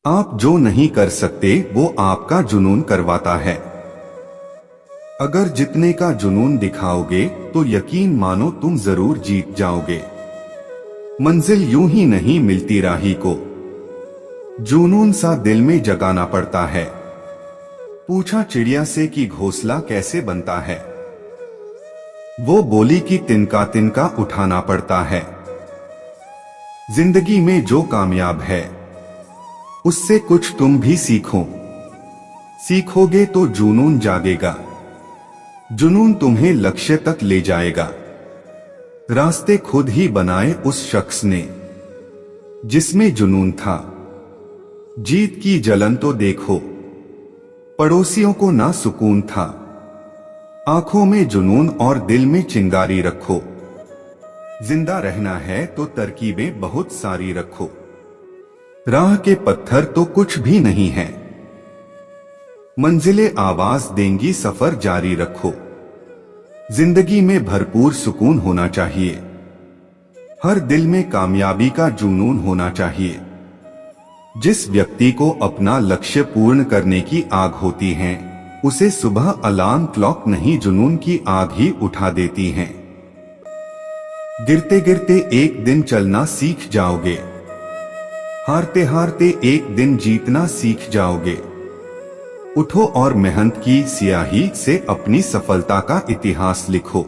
आप जो नहीं कर सकते वो आपका जुनून करवाता है। अगर जितने का जुनून दिखाओगे तो यकीन मानो तुम जरूर जीत जाओगे। मंजिल यूं ही नहीं मिलती राही को, जुनून सा दिल में जगाना पड़ता है। पूछा चिड़िया से कि घोंसला कैसे बनता है, वो बोली कि तिनका तिनका उठाना पड़ता है। जिंदगी में जो कामयाब है उससे कुछ तुम भी सीखो, सीखोगे तो जुनून जागेगा, जुनून तुम्हें लक्ष्य तक ले जाएगा। रास्ते खुद ही बनाए उस शख्स ने जिसमें जुनून था। जीत की जलन तो देखो, पड़ोसियों को ना सुकून था। आंखों में जुनून और दिल में चिंगारी रखो, जिंदा रहना है तो तरकीबें बहुत सारी रखो। राह के पत्थर तो कुछ भी नहीं है, मंजिलें आवाज देंगी, सफर जारी रखो। जिंदगी में भरपूर सुकून होना चाहिए, हर दिल में कामयाबी का जुनून होना चाहिए। जिस व्यक्ति को अपना लक्ष्य पूर्ण करने की आग होती है, उसे सुबह अलार्म क्लॉक नहीं जुनून की आग ही उठा देती हैं। गिरते गिरते एक दिन चलना सीख जाओगे, हारते हारते एक दिन जीतना सीख जाओगे। उठो और मेहनत की स्याही से अपनी सफलता का इतिहास लिखो।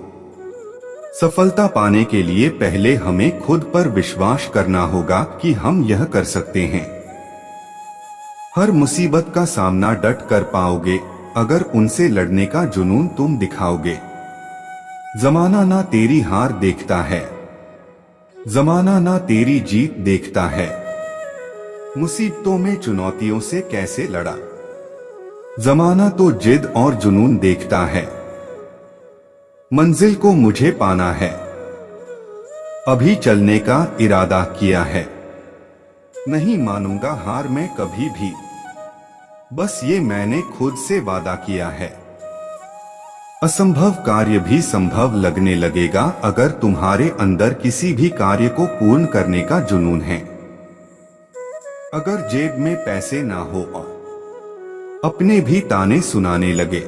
सफलता पाने के लिए पहले हमें खुद पर विश्वास करना होगा कि हम यह कर सकते हैं। हर मुसीबत का सामना डट कर पाओगे अगर उनसे लड़ने का जुनून तुम दिखाओगे। जमाना ना तेरी हार देखता है, जमाना ना तेरी जीत देखता है। मुसीबतों में चुनौतियों से कैसे लड़ा, जमाना तो जिद और जुनून देखता है। मंजिल को मुझे पाना है, अभी चलने का इरादा किया है। नहीं मानूंगा हार मैं कभी भी, बस ये मैंने खुद से वादा किया है। असंभव कार्य भी संभव लगने लगेगा अगर तुम्हारे अंदर किसी भी कार्य को पूर्ण करने का जुनून है। अगर जेब में पैसे ना हो और अपने भी ताने सुनाने लगे,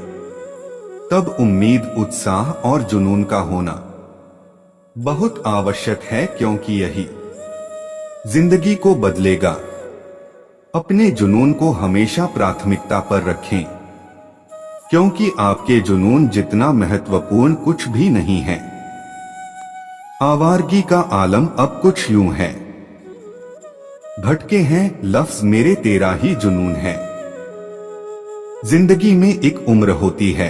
तब उम्मीद, उत्साह और जुनून का होना बहुत आवश्यक है, क्योंकि यही जिंदगी को बदलेगा। अपने जुनून को हमेशा प्राथमिकता पर रखें, क्योंकि आपके जुनून जितना महत्वपूर्ण कुछ भी नहीं है। आवारगी का आलम अब कुछ यूं है, भटके हैं लफ्ज मेरे तेरा ही जुनून है। जिंदगी में एक उम्र होती है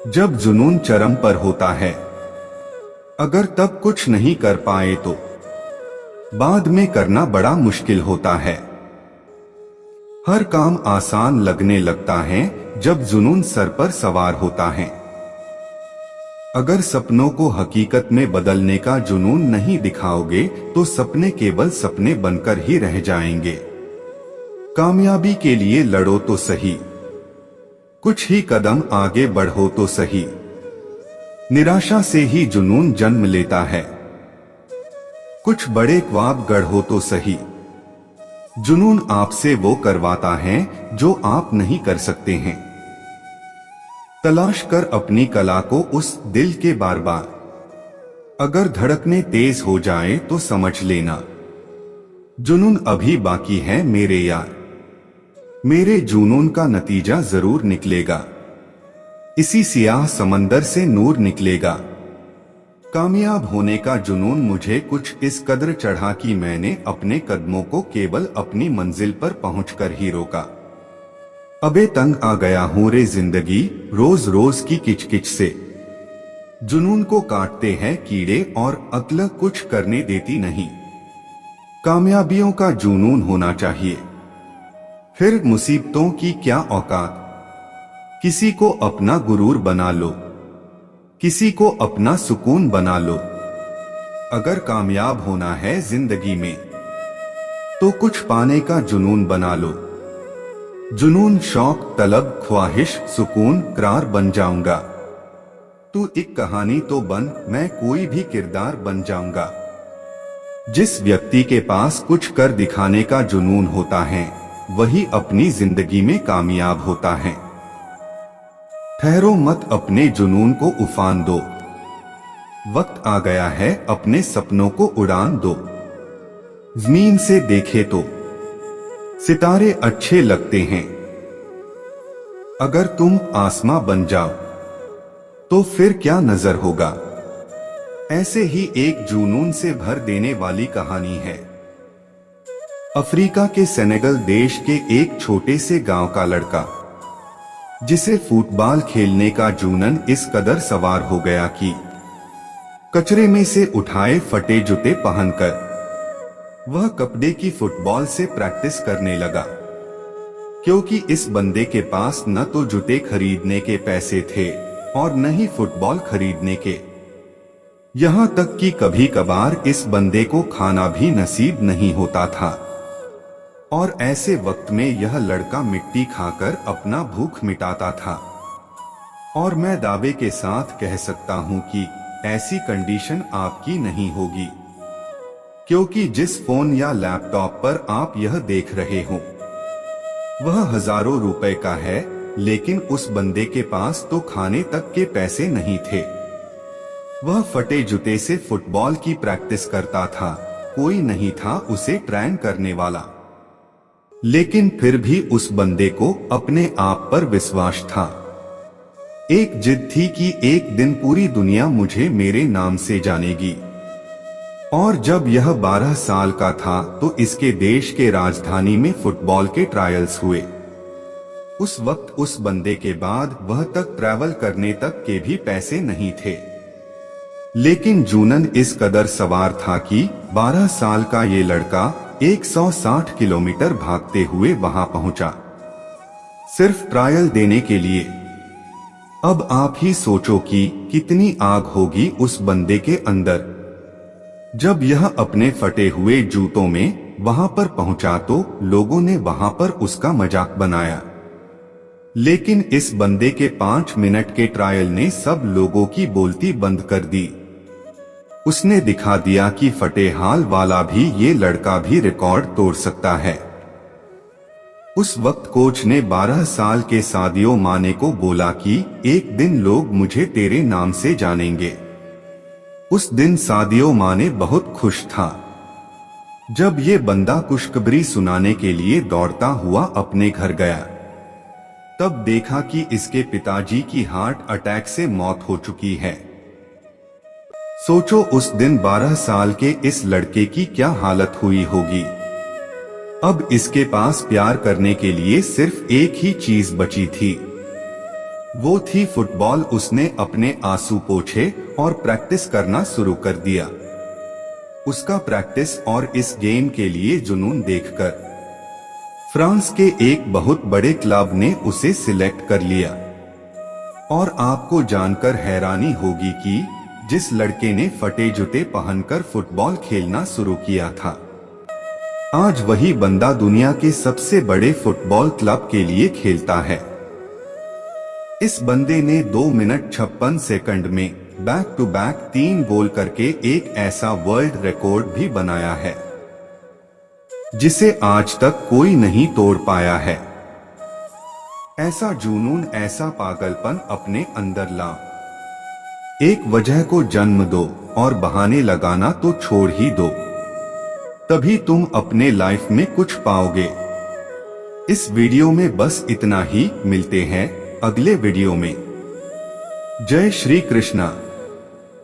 जब जुनून चरम पर होता है। अगर तब कुछ नहीं कर पाए तो बाद में करना बड़ा मुश्किल होता है। हर काम आसान लगने लगता है जब जुनून सर पर सवार होता है। अगर सपनों को हकीकत में बदलने का जुनून नहीं दिखाओगे तो सपने केवल सपने बनकर ही रह जाएंगे। कामयाबी के लिए लड़ो तो सही, कुछ ही कदम आगे बढ़ो तो सही। निराशा से ही जुनून जन्म लेता है, कुछ बड़े ख्वाब गढ़ो तो सही। जुनून आपसे वो करवाता है जो आप नहीं कर सकते हैं। तलाश कर अपनी कला को उस दिल के बार बार, अगर धड़कने तेज हो जाए तो समझ लेना जुनून अभी बाकी है मेरे यार। मेरे जुनून का नतीजा जरूर निकलेगा, इसी सियाह समंदर से नूर निकलेगा। कामयाब होने का जुनून मुझे कुछ इस कदर चढ़ा कि मैंने अपने कदमों को केवल अपनी मंजिल पर पहुंचकर ही रोका। अबे तंग आ गया हूं रे जिंदगी रोज रोज की किचकिच से। जुनून को काटते हैं कीड़े और अक्ल कुछ करने देती नहीं। कामयाबियों का जुनून होना चाहिए, फिर मुसीबतों की क्या औकात। किसी को अपना गुरूर बना लो, किसी को अपना सुकून बना लो। अगर कामयाब होना है जिंदगी में तो कुछ पाने का जुनून बना लो। जुनून, शौक, तलब, ख्वाहिश, सुकून, करार बन जाऊंगा। तू एक कहानी तो बन, मैं कोई भी किरदार बन जाऊंगा। जिस व्यक्ति के पास कुछ कर दिखाने का जुनून होता है वही अपनी जिंदगी में कामयाब होता है। ठहरो मत, अपने जुनून को उफान दो। वक्त आ गया है, अपने सपनों को उड़ान दो। जमीन से देखे तो सितारे अच्छे लगते हैं, अगर तुम आसमां बन जाओ तो फिर क्या नजर होगा। ऐसे ही एक जुनून से भर देने वाली कहानी है अफ्रीका के सेनेगल देश के एक छोटे से गांव का लड़का, जिसे फुटबॉल खेलने का जुनून इस कदर सवार हो गया कि कचरे में से उठाए फटे जूते पहनकर वह कपड़े की फुटबॉल से प्रैक्टिस करने लगा। क्योंकि इस बंदे के पास न तो जूते खरीदने के पैसे थे और न ही फुटबॉल खरीदने के। यहाँ तक कि कभी कभार इस बंदे को खाना भी नसीब नहीं होता था। और ऐसे वक्त में यह लड़का मिट्टी खाकर अपना भूख मिटाता था। और मैं दावे के साथ कह सकता हूँ कि ऐसी कंडीशन आपकी नहीं होगी, क्योंकि जिस फोन या लैपटॉप पर आप यह देख रहे हो वह हजारों रुपए का है, लेकिन उस बंदे के पास तो खाने तक के पैसे नहीं थे। वह फटे जूते से फुटबॉल की प्रैक्टिस करता था, कोई नहीं था उसे ट्रेन करने वाला। लेकिन फिर भी उस बंदे को अपने आप पर विश्वास था। एक जिद थी कि एक दिन पूरी दुनिया मुझे मेरे नाम से जानेगी। और जब यह 12 साल का था तो इसके देश के राजधानी में फुटबॉल के ट्रायल्स हुए। उस वक्त उस बंदे के बाद वह तक ट्रैवल करने तक के भी पैसे नहीं थे। लेकिन जुनून इस कदर सवार था कि 12 साल का ये लड़का 160 किलोमीटर भागते हुए वहां पहुंचा, सिर्फ ट्रायल देने के लिए। अब आप ही सोचो कि कितनी आग होगी उस बंदे के अंदर। जब यह अपने फटे हुए जूतों में वहां पर पहुंचा तो लोगों ने वहां पर उसका मजाक बनाया। लेकिन इस बंदे के 5 मिनट के ट्रायल ने सब लोगों की बोलती बंद कर दी। उसने दिखा दिया कि फटे हाल वाला भी ये लड़का भी रिकॉर्ड तोड़ सकता है। उस वक्त कोच ने 12 साल के सादियो माने को बोला कि एक दिन लोग मुझे तेरे नाम से जानेंगे। उस दिन सादियो माने बहुत खुश था। जब ये बंदा खुशखबरी सुनाने के लिए दौड़ता हुआ अपने घर गया, तब देखा कि इसके पिताजी की हार्ट अटैक से मौत हो चुकी है। सोचो उस दिन 12 साल के इस लड़के की क्या हालत हुई होगी। अब इसके पास प्यार करने के लिए सिर्फ एक ही चीज बची थी, वो थी फुटबॉल। उसने अपने आंसू पोंछे और प्रैक्टिस करना शुरू कर दिया। उसका प्रैक्टिस और इस गेम के लिए जुनून देखकर फ्रांस के एक बहुत बड़े क्लब ने उसे सिलेक्ट कर लिया। और आपको जानकर हैरानी होगी कि जिस लड़के ने फटे जूते पहनकर फुटबॉल खेलना शुरू किया था, आज वही बंदा दुनिया के सबसे बड़े फुटबॉल क्लब के लिए खेलता है। इस बंदे ने 2 मिनट 56 सेकंड में बैक टू बैक 3 गोल करके एक ऐसा वर्ल्ड रिकॉर्ड भी बनाया है जिसे आज तक कोई नहीं तोड़ पाया है। ऐसा जुनून, ऐसा पागलपन अपने अंदर ला। एक वजह को जन्म दो और बहाने लगाना तो छोड़ ही दो, तभी तुम अपने लाइफ में कुछ पाओगे। इस वीडियो में बस इतना ही, मिलते हैं अगले वीडियो में। जय श्री कृष्णा।